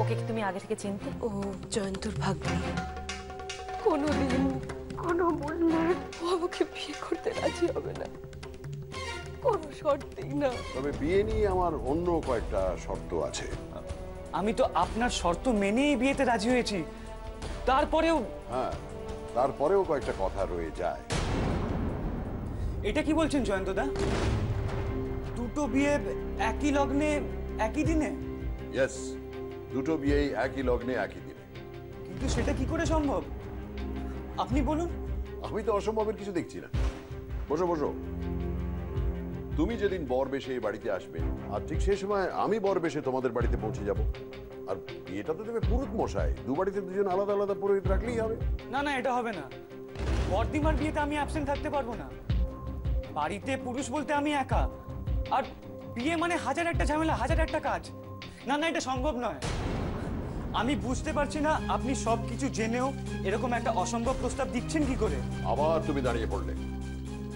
ওকে কি তুমি আগে থেকে চিনতে? ও জয়ন্তর ভাগ্নি। কোনোদিন কোনো মূল্যে আমাকে বিয়ে করতে রাজি হবে না, কোনো শর্তেই না। তবে বিয়ে নিয়ে আমার অন্য কয়েকটা শর্ত আছে। আমি তো আপনার শর্ত মেনেই বিয়েতে রাজি হয়েছি, তারপরেও? হ্যাঁ, তারপরেও কয়েকটা কথা রয়ে যায়। এটা কি বলছেন জয়ন্তদা? দুটো বিয়ে একই লগ্নে একই দিনে? ইয়েস, দুটো বিয়েই একই লগ্নে একই দিনে। কিন্তু সেটা কি করে সম্ভব আপনি বলুন। আমি তো অসম্ভবের কিছু দেখছি না। বসো বসো। তুমি যেদিন বর বেশে এই বাড়িতে আসবে, আর ঠিক সেই সময় আমি বর বেশে তোমাদের বাড়িতে পৌঁছে যাব। আর বিয়েটা তো দেবে পুরুত মশাই, দু বাড়িতে দুজন আলাদা আলাদা পুরোহিত রাখলেই হবে। না না, এটা হবে না। বর্দিমার বিয়েতে আমি অ্যাবসেন্ট থাকতে পারবো না। বাড়িতে পুরুষ বলতে আমি একা, আর বিয়ে মানে হাজার একটা ঝামেলা, হাজার একটা কাজ। না না, এটা সম্ভব নয়। আমি বুঝতে পারছি না আপনি সবকিছু জেনেও এরকম একটা অসম্ভব প্রস্তাব দিচ্ছেন কি করে। আবার তুমি দাঁড়িয়ে পড়লে।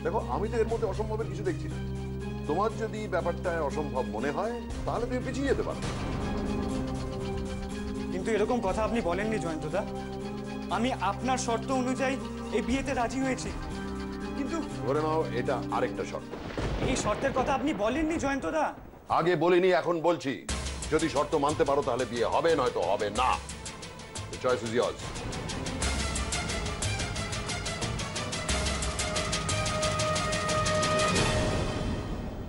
দেখো, আমি তো এর মধ্যে অসম্ভবের কিছু দেখছি না। তোমার যদি ব্যাপারটা অসম্ভব মনে হয় তাহলে তুমি পিছিয়ে যেতে পারো। কিন্তু এরকম কথা আপনি বলেননি জয়ন্তদা। আমি আপনার শর্ত অনুযায়ী এই বিয়েতে রাজি হয়েছি, কিন্তু ধরে নাও এটা আরেকটা শর্ত। এই শর্তের কথা আপনি বলেননি জয়ন্তদা। আগে বলিনি, এখন বলছি। যদি শর্ত মানতে পারো তাহলে বিয়ে হবে, নয়তো হবে না। The choice is yours.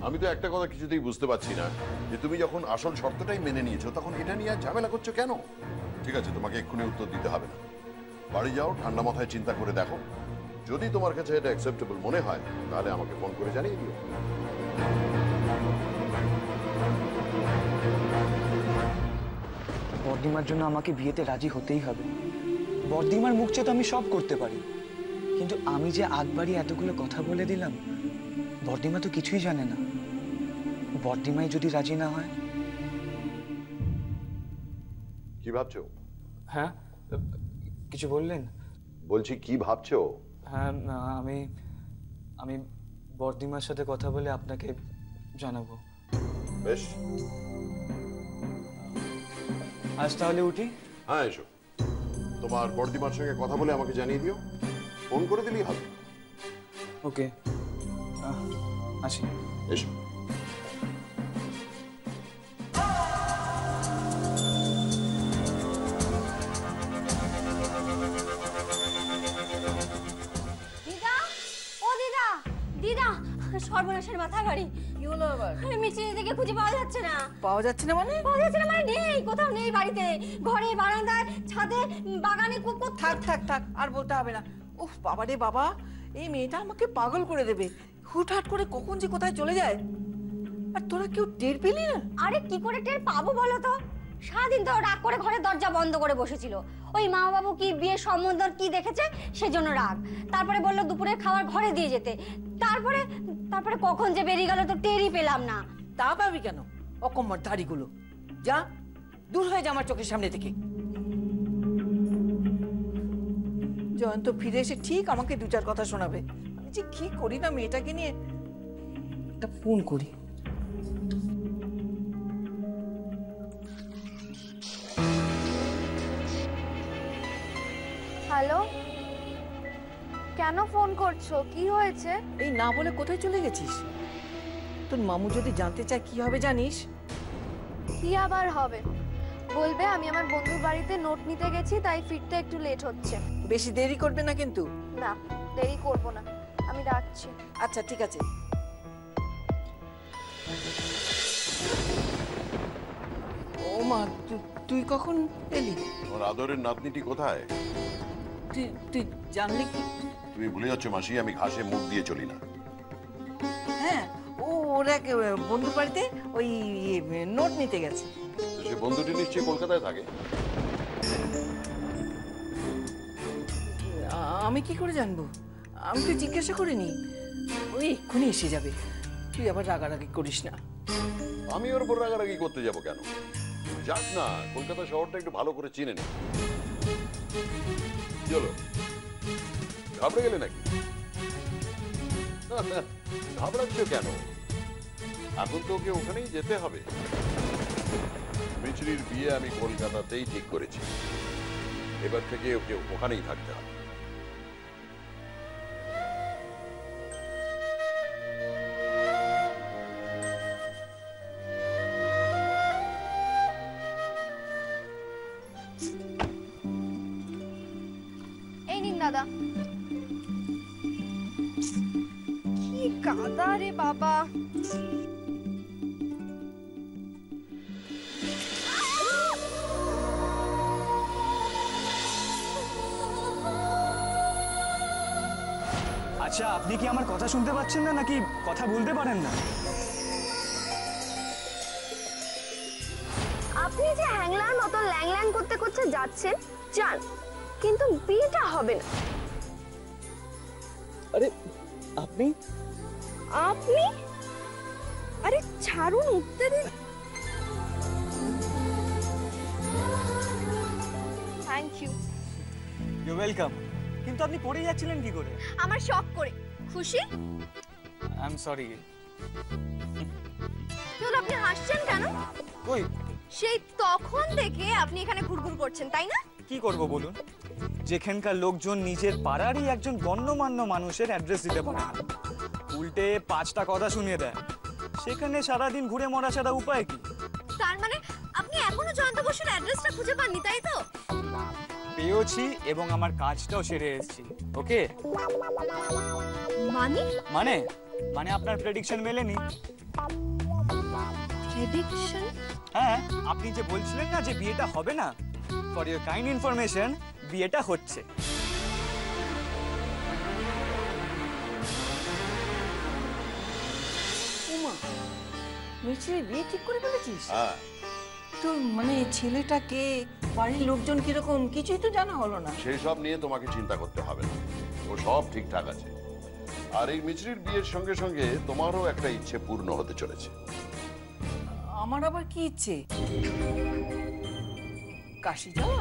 আমি তো একটা কথা কিছুতেই বুঝতে পারছি না, যে তুমি যখন আসল শর্তটাই মেনে নিয়েছো তখন এটা নিয়ে আর ঝামেলা করছো কেন? ঠিক আছে, তোমাকে এক্ষুনি উত্তর দিতে হবে না। বাড়ি যাও, ঠান্ডা মাথায় চিন্তা করে দেখো। যদি তোমার কাছে এটা অ্যাকসেপ্টেবল মনে হয় তাহলে আমাকে ফোন করে জানিয়ে দিও। বর্দিমার জন্য আমাকে বিয়েতে রাজি হতেই হবে। বর্দিমার মুখ চেয়ে তো আমি সব করতে পারি, কিন্তু আমি যে আগবাড়ি এতগুলো কথা বলে দিলাম, বর্দিমা তো কিছুই জানে না। বর্দিমাই যদি রাজি না হয়? কি ভাবছো? হ্যাঁ, কিছু বললেন? বলছি কি ভাবছো? হ্যাঁ, আমি আমি বর্দিমার সাথে কথা বলে আপনাকে জানাবো। বেশ, আজ তাহলে উঠি? হ্যাঁ এসো। তোমার বর্দিমার সঙ্গে কথা বলে আমাকে জানিয়ে দিও। ফোন করে দিলেই হবে। ওকে, আসি। এসো। দিদা, ও দিদা, দিদা, সর্বনাশের মাথা গাড়ি। কি হলো আবার? মিষ্টি থেকে খুঁজে পাওয়া যাচ্ছে না। পাওয়া যাচ্ছে না মানে? পাওয়া যাচ্ছে না মানে নেই, কোথাও নেই। বাড়িতে, ঘরে, বারান্দায়, ছাদে, বাগানে, থাক থাক থাক, আর বলতে হবে না। উফ বাবা রে বাবা, এই মেয়েটা আমাকে পাগল করে দেবে। হুটহাট করে কখন যে কোথায় চলে যায়। আর তোরা কেউ টের পেলি না? আরে কি করে টের পাবো বলো তো? সারাদিন তো রাগ করে ঘরের দরজা বন্ধ করে বসেছিল। ওই মা বাবু কি বিয়ের সম্বন্ধ কি দেখেছে সেজন্য রাগ। তারপরে বললো দুপুরে খাবার ঘরে দিয়ে যেতে। তারপরে তারপরে কখন যে বেরিয়ে গেল তো টেরই পেলাম না। তা পাবি কেন? অকম্মার ধাড়িগুলো, যা দূর হয়ে যা আমার চোখের সামনে থেকে। জয়ন্ত ফিরে এসে ঠিক আমাকে দু চার কথা শোনাবে। আমি যে কি করি না মেয়েটাকে নিয়ে। একটা ফোন করি। হ্যালো, কেন ফোন করছো? কি হয়েছে? এই না বলে কোথায় চলে গেছিস? তোর মামু যদি জানতে চায় কি হবে জানিস? কি আবার হবে? বলবে আমি আমার বন্ধুর বাড়িতে নোট নিতে গেছি, তাই ফিরতে একটু লেট হচ্ছে। বেশি দেরি করবে না কিন্তু। না, দেরি করব না, আমি রাখছি। আচ্ছা ঠিক আছে। ও মা, তুই কখন এলি? তোমার আদরের নাতনিটি কোথায়? তুই জানলি কি? তুমি ভুলে যাচ্ছ মাসি, আমি ঘাসে মুখ দিয়ে চলি না। হ্যাঁ, ওরা বন্ধুর বাড়িতে ওই নোট নিতে গেছে। সে বন্ধুটি নিশ্চয়ই কলকাতায় থাকে। আমি কি করে জানবো? আমি তো জিজ্ঞাসা করিনি। ওই এক্ষুনি এসে যাবে। তুই আবার রাগারাগি করিস না। আমি ওর উপর রাগারাগি করতে যাব কেন? যাক না, কলকাতা শহরটা একটু ভালো করে চিনে নি। চলো, ঘাবড়ে গেলে নাকি? ঘাবড়াচ্ছ কেন? এখন তো ওকে ওখানেই যেতে হবে। মিছরির বিয়ে আমি কলকাতাতেই ঠিক করেছি, এবার থেকে ওকে ওখানেই থাকতে হবে। এই নিন দাদা। কি গাদা রে বাবা। আচ্ছা, আপনি কি আমার কথা শুনতে পাচ্ছেন না নাকি কথা বলতে পারেন না? আপনি যে হ্যাংলার মতো ল্যাং ল্যাং করতে করতে যাচ্ছেন যান, কিন্তু বিয়েটা হবে না। আরে আপনি আপনি আরে ছাড়ুন, উঠতে দিন। Thank you. You welcome. কিন্তু আপনি পড়ে যাচ্ছিলেন কি করে? আমার শখ করে। খুশি? I am sorry. কেন আপনি হাসছেন কেন? কই, সেই তখন থেকে আপনি এখানে ঘুরঘুর করছেন, তাই না? কি করব বলুন? যেখানকার লোকজন নিজের পাড়ারই একজন গণ্যমান্য মানুষের অ্যাড্রেস দিতে পারে না, উল্টে 5টা কথা শুনিয়ে দেয়, সেখানে সারাদিন ঘুরে মরা ছাড়া উপায় কি? তার মানে আপনি এখনো জয়ন্ত বসুর অ্যাড্রেসটা খুঁজে পাননি, তাই তো? পেয়েছি এবং আমার কাজটাও সেরে এসেছি। ওকে? মানে মানে মানে আপনার প্রেডিকশন মেলেনি। প্রেডিকশন? হ্যাঁ, আপনি যে বলছিলেন না যে বিয়েটা হবে না, ফর ইওর কাইন্ড ইনফরমেশন, বিয়েটা হচ্ছে। উমা, মিছরির বিয়ে ঠিক করে ফেলেছিস? হ্যাঁ, তো মানে ছেলেটা কে, বাড়ির লোকজন কিরকম, কিছুই তো জানা হলো না। সেই সব নিয়ে তোমাকে চিন্তা করতে হবে না, ও সব ঠিকঠাক আছে। আর এই মিছরির বিয়ের সঙ্গে সঙ্গে তোমারও একটা ইচ্ছে পূর্ণ হতে চলেছে। আমার আবার কি ইচ্ছে? কাশি যাওয়া?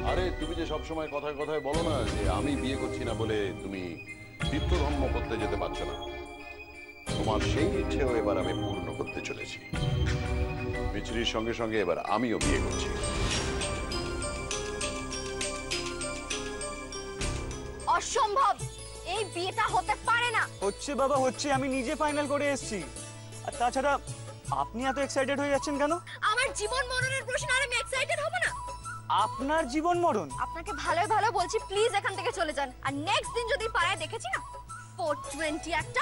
আরে তুমি যে সব সময় কথায় কথায় বলো না যে আমি বিয়ে করছি না বলে তুমি তীর্থধর্ম করতে যেতে পারছো না, তোমার সেই ইচ্ছেও এবার আমি পূর্ণ করতে চলেছি। মিছরির সঙ্গে সঙ্গে এবার আমিও বিয়ে করছি। অসম্ভব, এই বিয়েটা হতে পারে না। হচ্ছে বাবা, হচ্ছে। আমি নিজে ফাইনাল করে এসেছি। আর তাছাড়া আপনি এত এক্সাইটেড হয়ে যাচ্ছেন কেন? আমার জীবন মরণের প্রশ্ন, আর আমি এক্সাইটেড হব না? আপনার জীবন মরণ? আপনাকে ভালো ভালো বলছি, প্লিজ এখান থেকে চলে যান। আর নেক্সট দিন যদি পাড়ায় দেখেছি না 420 একটা,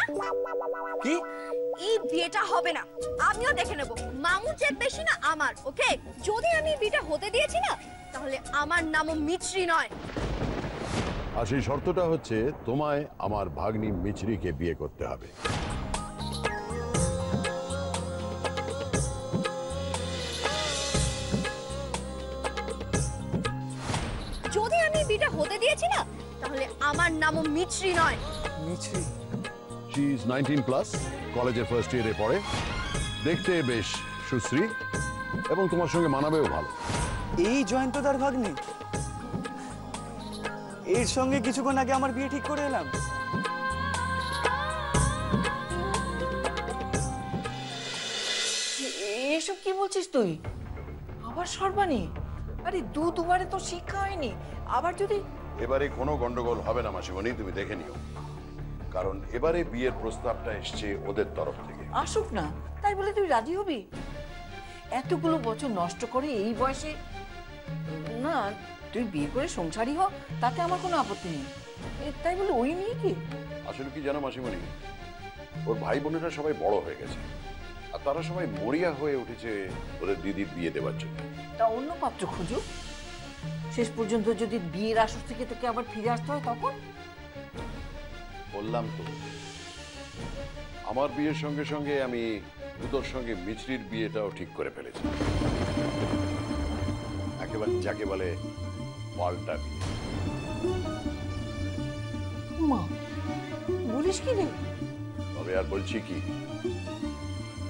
কি? এই বিয়েটা হবে না। আমিও দেখে নেব মামুর চেয়ে বেশি না আমার। ওকে? যদি আমি বিয়েটা হতে দিয়েছি না, তাহলে আমার নামও মিছরি নয়। আর সেই শর্তটা হচ্ছে তোমায় আমার ভাগ্নি মিছরিকে বিয়ে করতে হবে। যদি আমি বিয়েটা হতে দিয়েছি না, তাহলে আমার নামও মিছরি নয়। মিছরি? শি ইজ 19 প্লাস, কলেজের ফার্স্ট ইয়ারে পড়ে, দেখতে বেশ সুশ্রী এবং তোমার সঙ্গে মানাবেও ভালো। এই জয়ন্তদার ভাগ্নি? এর সঙ্গে কিছুক্ষণ আগে আমার বিয়ে ঠিক করে এলাম। এসব কি বলছিস তুই? আবার সর্বাণী? আরে দুবারে তো শিক্ষা হয়নি, আবার যদি? এবারে কোনো গন্ডগোল হবে না মাসিমণি, তুমি দেখে নিও, কারণ এবারে বিয়ের প্রস্তাবটা এসছে ওদের তরফ থেকে। আসুক না, তাই বলে তুই রাজি হবি? এতগুলো বছর নষ্ট করে এই বয়সে? না, তুই বিয়ে করে সংসারী হ, তাতে আমার কোনো আপত্তি নেই। তাই বলে ওই নিয়ে কি? আসলে কি জানো মাসিমণি, ওর ভাই বোনেরা সবাই বড় হয়ে গেছে, আর তারা সবাই মরিয়া হয়ে উঠেছে ওদের দিদির বিয়ে দেওয়ার জন্য। তা অন্য পাত্র খুঁজুক। শেষ পর্যন্ত যদি বিয়ের আসর থেকে তোকে আবার ফিরে আসতে হয় তখন? বললাম তো, আমার বিয়ের সঙ্গে সঙ্গে আমি দুটোর সঙ্গে মিছরির বিয়েটাও ঠিক করে ফেলেছি। একেবারে যাকে বলে পাল্টা বিয়ে। মা, বলিস কি রে? তবে আর বলছি কি,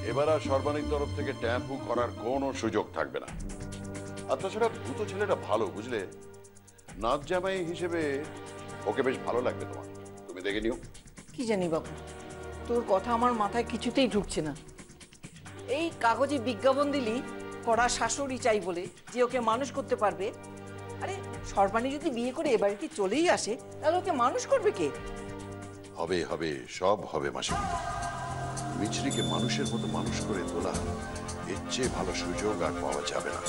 এবার আর সর্বাণীর তরফ থেকে ট্যাম্পু করার কোনো সুযোগ থাকবে না। আর তাছাড়া দুটো ছেলেটা ভালো, বুঝলে, নাচ জামাই হিসেবে ওকে বেশ ভালো লাগবে তোমার, তুমি দেখে নিও। কি জানি বাবু, তোর কথা আমার মাথায় কিছুতেই ঢুকছে না। এই কাগজে বিজ্ঞাপন দিলি কড়া শাশুড়ি চাই বলে যে ওকে মানুষ করতে পারবে। আরে সর্বাণী যদি বিয়ে করে এ বাড়িতে চলেই আসে তাহলে ওকে মানুষ করবে কে? হবে হবে, সব হবে মাসিমণি। মিছরিকে মানুষের মতো মানুষ করে তোলা, এর চেয়ে ভালো সুযোগ আর পাওয়া যাবে না।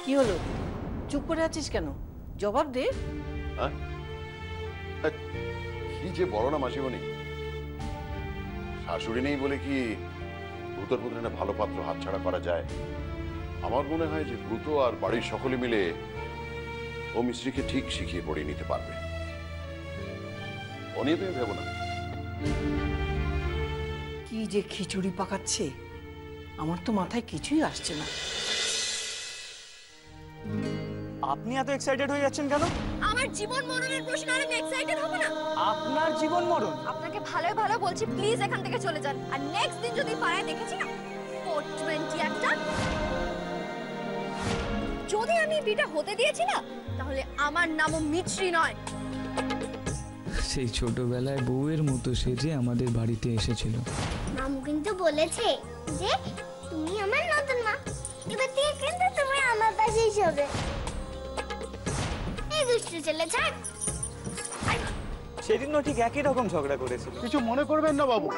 কি হলো, চুপ করে আছিস কেন? জবাব দে। হ্যাঁ? কি যে বলো না মাসিমণি, শাশুড়ি নেই বলে কি ভূতর পুত্রে না ভালো পাত্র হাতছাড়া করা যায়? আমার মনে হয় যে ভূত আর বাড়ির সকলে মিলে ও মিছরিকে ঠিক শিখিয়ে পড়িয়ে নিতে পারবে। ও নিয়ে তুমি ভেবো না। কি যে খিচুড়ি পাকাচ্ছে, আমার তো মাথায় কিছুই আসছে না। আপনি এত এক্সাইটেড হয়ে যাচ্ছেন কেন? আমার জীবন মরণের প্রশ্ন আর আমি এক্সাইটেড হব না? আপনার জীবন মরণ? আপনাকে ভালোই ভালো বলছি, প্লিজ এখান থেকে চলে যান। আর নেক্সট দিন যদি পাড়ায় দেখেছি না 420 একটা, যদি আমি বিটা হতে দিয়েছি না, তাহলে আমার নামও মিছরি নয়। সেই ছোটবেলায় বউয়ের মতো সেজে আমাদের বাড়িতে এসেছিল। মামু কিন্তু বলেছে যে তুমি আমার নতুন মা, এবার থেকে কিন্তু তুমি আমার পাশেই শোবে। এই দুষ্টু ছেলে ছাড়। সেদিনও ঠিক একই রকম ঝগড়া করেছিল। কিছু মনে করবেন না বাবু,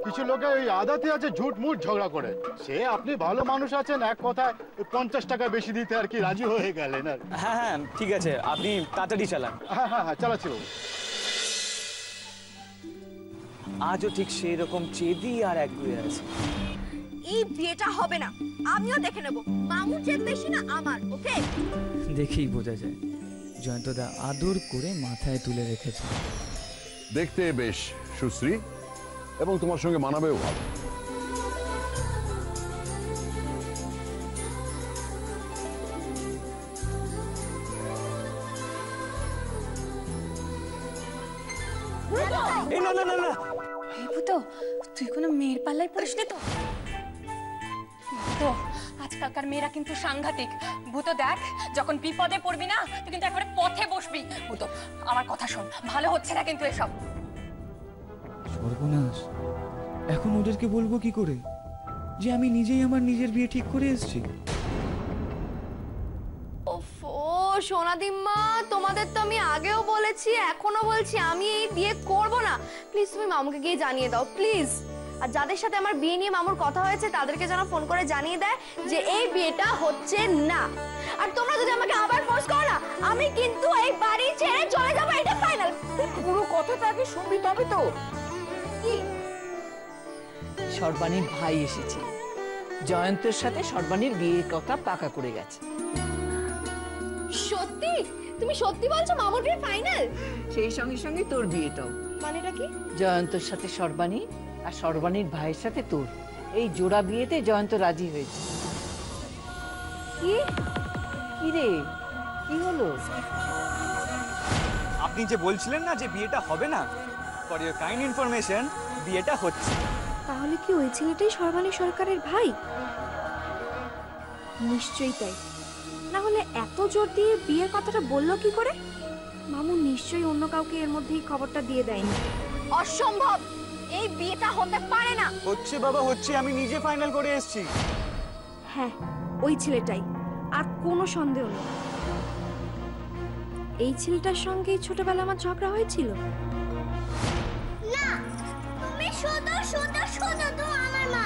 কিছু লোকে ওই আদাতে আছে ঝুট মুট ঝগড়া করে। সে আপনি ভালো মানুষ আছেন, এক কথায় 50 টাকা বেশি দিতে আর কি রাজি হয়ে গেলেন আর। হ্যাঁ হ্যাঁ ঠিক আছে, আপনি তাড়াতাড়ি চালান। হ্যাঁ হ্যাঁ হ্যাঁ, চালাচ্ছি বাবু। আজও ঠিক সেই রকম চেদি আর একগুয়ে আছে। এই বিয়েটা হবে না, আমিও দেখে নেব। মামুর জেদ বেশি না আমার, ওকে? দেখেই বোঝা যায় জয়ন্তদা আদর করে মাথায় তুলে রেখেছে। দেখতে বেশ সুশ্রী এবং তোমার সঙ্গে মানাবেও ভালো। এই না না না না, এই ভূতো, তুই কোনো মেয়ের পাল্লায় পড়িস নি তো? তো আজকালকার মেয়েরা কিন্তু সাংঘাতিক। ভূতো দেখ, যখন বিপদে পড়বি না তুই কিন্তু একবারে পথে বসবি। ভূতো আমার কথা শোন, ভালো হচ্ছে না কিন্তু এসব। সর্বনাশ, এখন ওদেরকে বলবো কি করে যে আমি নিজেই আমার নিজের বিয়ে ঠিক করে এসেছি? ওফো সোনাদিম্মা, তোমাদের তো আমি আগেও বলেছি, এখনো বলছি, আমি এই বিয়ে করব না। প্লিজ তুমি মামুকে গিয়ে জানিয়ে দাও প্লিজ। আর যাদের সাথে আমার বিয়ে নিয়ে মামুর কথা হয়েছে তাদেরকে যেন ফোন করে জানিয়ে দেয় যে এই বিয়েটা হচ্ছে না। আর তোমরা যদি আমাকে আবার ফোর্স করো না, আমি কিন্তু এই বাড়ি ছেড়ে চলে যাবো, এটা ফাইনাল। পুরো কথাটা আগে শুনবি তবে তো। কি? সর্বাণীর ভাই এসেছে, জয়ন্তের সাথে সর্বাণীর বিয়ের কথা পাকা করে গেছে। সত্যি? তুমি সত্যি বলছো মামুর বিয়ে ফাইনাল? সেই সঙ্গে সঙ্গে তোর বিয়েটাও। মানেটা কি? জয়ন্তর সাথে সর্বাণী আর সর্বাণীর ভাইয়ের সাথে তোর, এই জোড়া বিয়েতে জয়ন্ত রাজি হয়েছে। কি? কি রে, কি হলো? আপনি যে বলছিলেন না যে বিয়েটা হবে না, ফর ইওর কাইন্ড ইনফরমেশন, বিয়েটা হচ্ছে। তাহলে কি ওই ছেলেটাই সর্বাণী সরকারের ভাই? নিশ্চয়ই তাই, না হলে এত জোর দিয়ে বিয়ের কথাটা বললো কি করে? মামু নিশ্চয়ই অন্য কাউকে এর মধ্যেই খবরটা দিয়ে দেয়নি। অসম্ভব, এই বিয়েটা হতে পারে না। হচ্ছে বাবা হচ্ছে, আমি নিজে ফাইনাল করে এসেছি। হ্যাঁ, ওই ছেলেটাই, আর কোনো সন্দেহ নেই। এই ছেলেটার সঙ্গে ছোটবেলা আমার ঝগড়া হয়েছিল। না, তুমি শুধু শুধু শুধু তো আমার মা।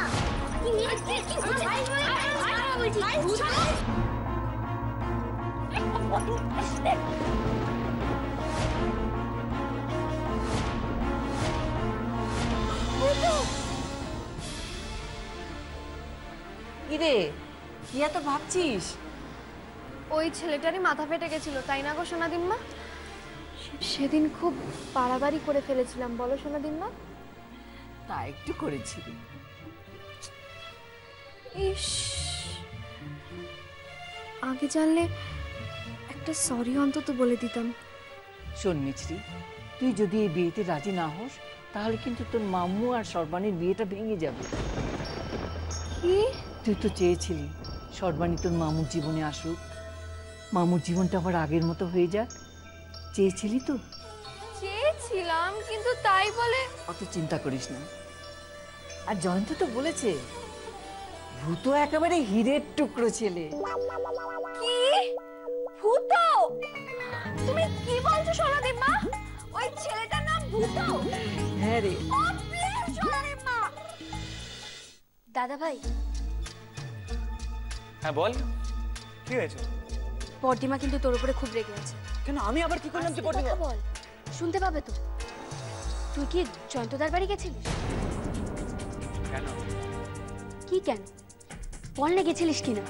কি রে, কি এত ভাবছিস? ওই ছেলেটারই মাথা ফেটে গেছিল, তাই না গো সোনাদিম্মা? সেদিন খুব বাড়াবাড়ি করে ফেলেছিলাম, বলো সোনাদিম্মা? তা একটু করেছিলি। ইস, আগে জানলে একটা সরি অন্তত বলে দিতাম। শোন মিছরি, তুই যদি এই বিয়েতে রাজি না হোস তাহলে কিন্তু তোর মাম্মু আর সর্বাণীর বিয়েটা ভেঙে যাবে। কি? তুই তো চেয়েছিলি সর্বাণী তোর মামুর জীবনে আসুক, মামুর জীবনটা আবার আগের মতো হয়ে যাক, চেয়েছিলি তো? চেয়েছিলাম, কিন্তু তাই বলে অত চিন্তা করিস না। আর জয়ন্ত তো বলেছে ভূত একেবারে হীরের টুকরো ছেলে। কি ভূত? তুমি কি বলছো সোনাদীপ মা? ওই ছেলেটার নাম ভূত? হ্যাঁ রে। ও প্লিজ সোনাদীপ মা। দাদা ভাই। হ্যাঁ বল, কি হয়েছে? বর্দিমা কিন্তু তোর উপরে খুব রেগে আছে। কেন, আমি আবার কি করলাম? আস্তে কথা বল, শুনতে পাবে তো। তুই কি জয়ন্তদার বাড়ি গেছিলিস? কেন? কি কেন বল না, গেছিলিস কিনা?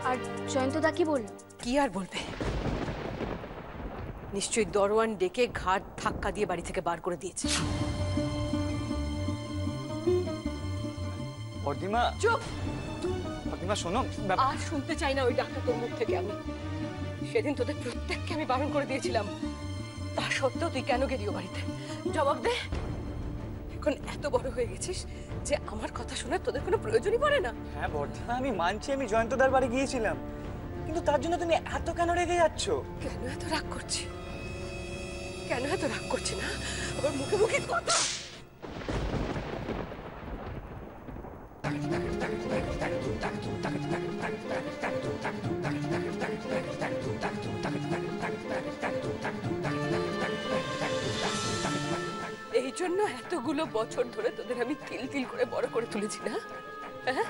আর জয়ন্তদা কি বলল? কি আর বলবে, নিশ্চয়ই দরওয়ান ডেকে ঘাট ধাক্কা দিয়ে বাড়ি থেকে বার করে দিয়েছে। বর্দিমা চুপ! বর্দিমা শোনো, আর শুনতে চাই না ওই ডাক্তার তোর মুখ থেকে। আমি সেদিন তোদের প্রত্যেককে আমি বারণ করে দিয়েছিলাম, তা সত্ত্বেও তুই কেন গেলি ও বাড়িতে? জবাব দে। এখন এত বড় হয়ে গেছিস যে আমার কথা শোনার তোদের কোনো প্রয়োজনই পড়ে না। হ্যাঁ বর্দিমা, আমি মানছি আমি জয়ন্তদার বাড়ি গিয়েছিলাম, কিন্তু তার জন্য তুমি এত কেন রেগে যাচ্ছ? কেন এত রাগ করছি? কেন এত রাগ করছি না? আবার মুখে মুখে কথা। এই জন্য এতগুলো বছর ধরে তোদের আমি তিল তিল করে বড় করে তুলেছি না? হ্যাঁ,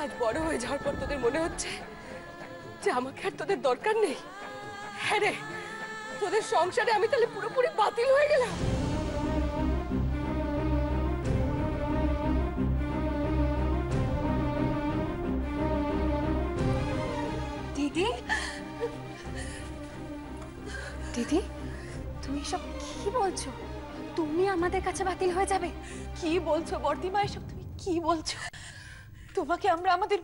আজ বড় হয়ে যাওয়ার পর তোদের মনে হচ্ছে যে আমাকে আর তোদের দরকার নেই। হ্যাঁ রে, তোদের সংসারে আমি তাহলে পুরোপুরি বাতিল হয়ে গেলাম। দিদি, দিদি, তুমি এসব কি বলছো? তুমি আমাদের কাছে বাতিল হয়ে যাবে? কি বলছো বর্দিমা, এসব তুমি কি বলছো? তোমাকে আমরা আমাদের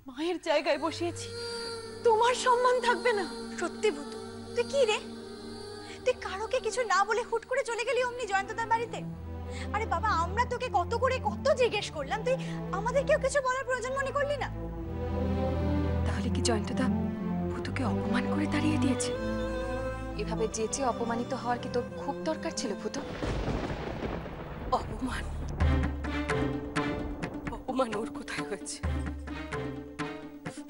মায়ের জায়গায় বসিয়েছি, তোমার সম্মান থাকবে না? সত্যি ভূত, তুই কি রে? তুই কারোকে কিছু না বলে হুট করে চলে গেলি অমনি জয়ন্তদার বাড়িতে? আরে বাবা, আমরা তোকে কত করে কত জিজ্ঞেস করলাম, তুই আমাদেরকেও কিছু বলার প্রয়োজন মনে করলি না? তাহলে কি জয়ন্তদা ভূতকে অপমান করে তাড়িয়ে দিয়েছে? এভাবে যেচে অপমানিত হওয়ার কি তোর খুব দরকার ছিল ভূত? অপমান? অপমান ওর কোথায় হয়েছে?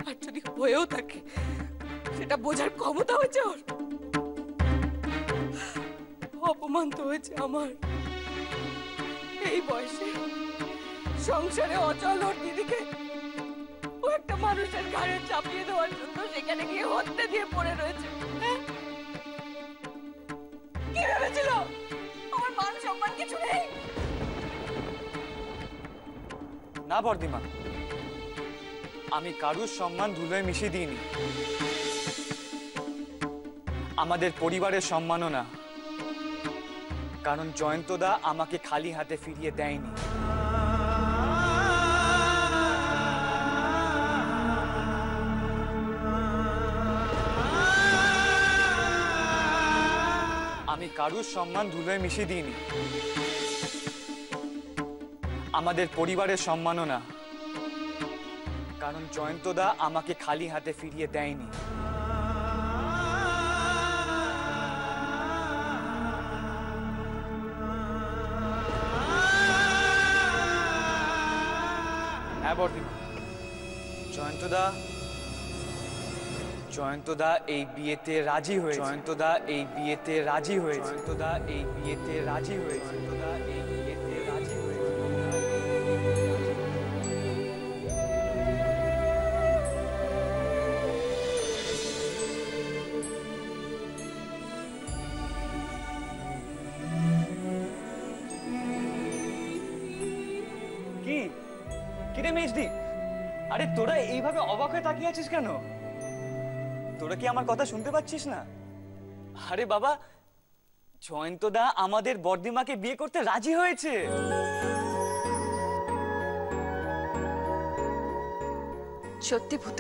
আর যদি হয়েও থাকে সেটা বোঝার ক্ষমতা হয়েছে ওর? অপমান তো হয়েছে আমার। এই বয়সে সংসারে অচল ওর দিদিকে ও একটা মানুষের ঘাড়ে চাপিয়ে দেওয়ার জন্য সেখানে গিয়ে হত্যা দিয়ে পড়ে রয়েছে। হ্যাঁ? কি ভেবেছিল আমার মান সম্মান কিছু নেই? না বর্দিমা, আমি কারুর সম্মান ধুলোয় মিশিয়ে দিইনি, আমাদের পরিবারের সম্মানও না, কারণ জয়ন্তদা আমাকে খালি হাতে ফিরিয়ে দেয়নি। আমি কারুর সম্মান ধুলোয় মিশিয়ে দিইনি, আমাদের পরিবারের সম্মানও না, কারণ জয়ন্তদা আমাকে খালি হাতে ফিরিয়ে দেয়নি। হ্যাঁ বর্দিমা, জয়ন্তদা এই বিয়েতে রাজি হয়েছে। জয়ন্তদা এই বিয়েতে রাজি হয়েছে। জয়ন্তদা এই বিয়েতে রাজি হয়েছে। জয়ন্তদা এই বিয়েতে রাজি হয়েছে। কি কিরে মেজদি, আরে তোরা এইভাবে অবাক হয়ে তাকিয়ে আছিস কেন? তোরা কি আমার কথা শুনতে পাচ্ছিস না? আরে বাবা, জয়ন্তদা আমাদের বর্দিমাকে বিয়ে করতে রাজি হয়েছে। সত্যি ভূত,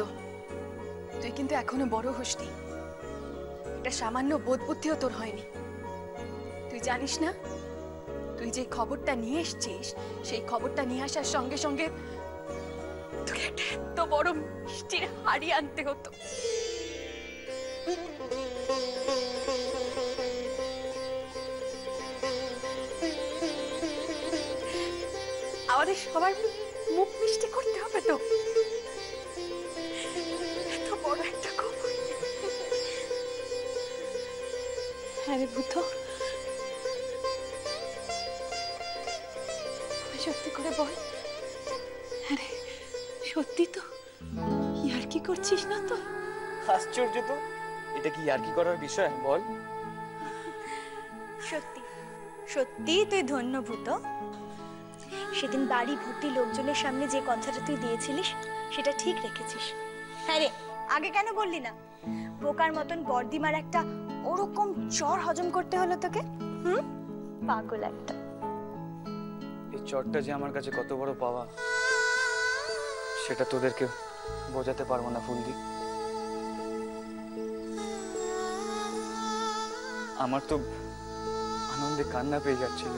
তুই কিন্তু এখনো বড় হসনি। এটা সামান্য বোধ বুদ্ধিও তোর হয়নি। তুই জানিস না, তুই যে খবরটা নিয়ে এসছিস, সেই খবরটা নিয়ে আসার সঙ্গে সঙ্গে তোকে একটা এত বড় মিষ্টির হাড়ি আনতে হতো। আমাদের সবার মুখ মিষ্টি করতে হবে তো। এত বড় একটা খবর। হ্যাঁ রে ভূত, সত্যি করে বল। আরে সত্যি তো, ইয়ার কি করছিস না তো? আশ্চর্য তো, এটা কি ইয়ার্কি করার বিষয় বল? সত্যি সত্যিই তুই ধন্য ভূত। সেদিন বাড়ি ভর্তি লোকজনের সামনে যে কথাটা তুই দিয়েছিলিস সেটা ঠিক রেখেছিস। হ্যাঁ রে, আগে কেন বললি না? বোকার মতন বর্দিমার একটা ওরকম চর হজম করতে হলো তোকে। পাগল একটা। এই চটটা যে আমার কাছে কত বড় পাওয়া সেটা তোদেরকে বোঝাতে পারবো না ফুলদি। আমার তো আনন্দে কান্না পেয়ে যাচ্ছিল।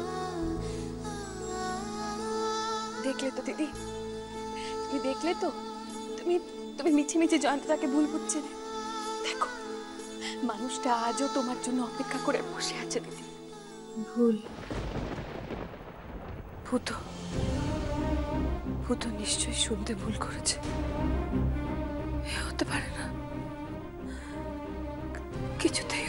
দেখলে তো দিদি, তুমি দেখলে তো, তুমি তুমি মিছে মিছে জয়ন্তদাকে ভুল বুঝছে। দেখো মানুষটা আজও তোমার জন্য অপেক্ষা করে বসে আছে দিদি। ভুল ভূত, ভূত নিশ্চয়ই শুনতে ভুল করেছে। এ হতে পারে না, কিছুতেই